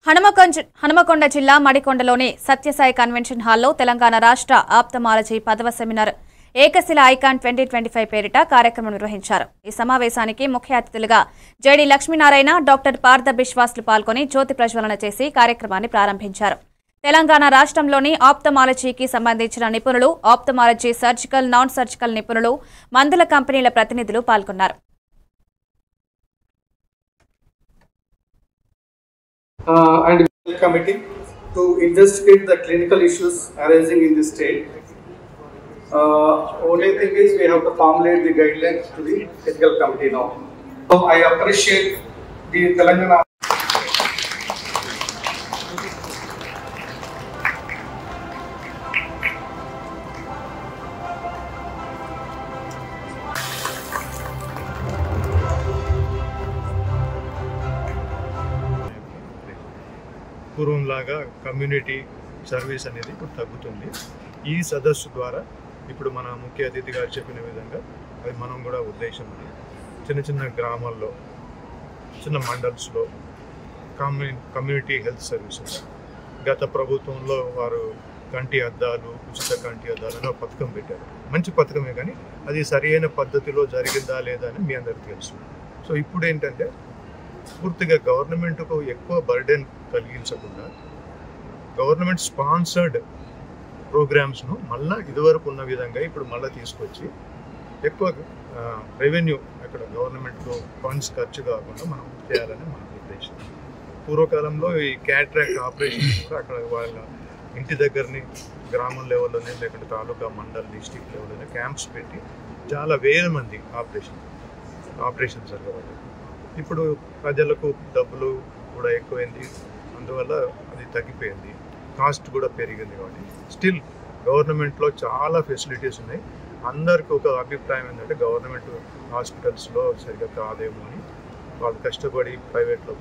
హనుమకొండ జిల్లా మడికొండలోని సత్యసాయి కన్వెన్షన్ హాల్లో తెలంగాణ రాష్ట్ర ఆప్థమాలజీ 10వ సెమినార్ ఏకశిల ఐకాన్ 2025 పేరిట కార్యక్రమం నిర్వహించారు. ఈ సమావేశానికి ముఖ్య అతిథులుగా జేడి లక్ష్మీనారాయణ, డాక్టర్ పార్థ బిశ్వాస్లు పాల్గొని జ్యోతి ప్రజ్వలన చేసి కార్యక్రమాన్ని ప్రారంభించారు. తెలంగాణ రాష్ట్రంలోని ఆప్థమాలజీకి సంబంధించిన నిపుణులు, ఆప్థమాలజీ సర్జికల్, నాన్ సర్జికల్ నిపుణులు, మందుల కంపెనీల ప్రతినిధులు పాల్గొన్నారు. And committee to investigate the clinical issues arising in the state. Only thing is we have to formulate the guidelines to the ethical committee now. So I appreciate the Telangana. పూర్వంలాగా community service అనేది ఇప్పుడు తగ్గుతుంది. ఈ సదస్సు ద్వారా ఇప్పుడు మన ముఖ్య అతిథి గారు చెప్పిన విధంగా అది మనం కూడా ఉద్దేశం ఉంది. చిన్న చిన్న గ్రామాల్లో, చిన్న మండల్స్లో కమ్యూనిటీ హెల్త్ సర్వీసెస్ గత ప్రభుత్వంలో వారు కంటి అద్దాలు, ఉచిత కంటి అద్దాలు అని ఒక పథకం పెట్టారు. మంచి పథకమే, కానీ అది సరైన పద్ధతిలో జరిగిందా లేదా అని మీ అందరికీ తెలుసు. సో ఇప్పుడు ఏంటంటే పూర్తిగా గవర్నమెంట్కు ఎక్కువ బర్డెన్ కలిగించకుండా గవర్నమెంట్ స్పాన్సర్డ్ ప్రోగ్రామ్స్ను మళ్ళీ ఇదివరకు ఉన్న విధంగా ఇప్పుడు మళ్ళీ తీసుకొచ్చి ఎక్కువ రెవెన్యూ అక్కడ గవర్నమెంట్కు ఫండ్స్ ఖర్చు కాకుండా మనం చేయాలని మన ఉద్దేశం. పూర్వకాలంలో ఈ క్యాట్రాక్ట్ ఆపరేషన్ కూడా అక్కడ వాళ్ళ ఇంటి దగ్గరని గ్రామం లెవెల్లోనే, లేకుంటే తాలూకా, మండల్, డిస్టిక్ లెవెల్లోనే క్యాంప్స్ పెట్టి చాలా వేల మంది ఆపరేషన్ జరగవాలి. ఇప్పుడు ప్రజలకు డబ్బులు కూడా ఎక్కువైంది, అందువల్ల అది తగ్గిపోయింది, కాస్ట్ కూడా పెరిగింది. కాబట్టి స్టిల్ గవర్నమెంట్లో చాలా ఫెసిలిటీస్ ఉన్నాయి. అందరికీ ఒక అభిప్రాయం ఏంటంటే గవర్నమెంట్ హాస్పిటల్స్లో సరిగ్గా కాదేమో అని వాళ్ళు కష్టపడి ప్రైవేట్లో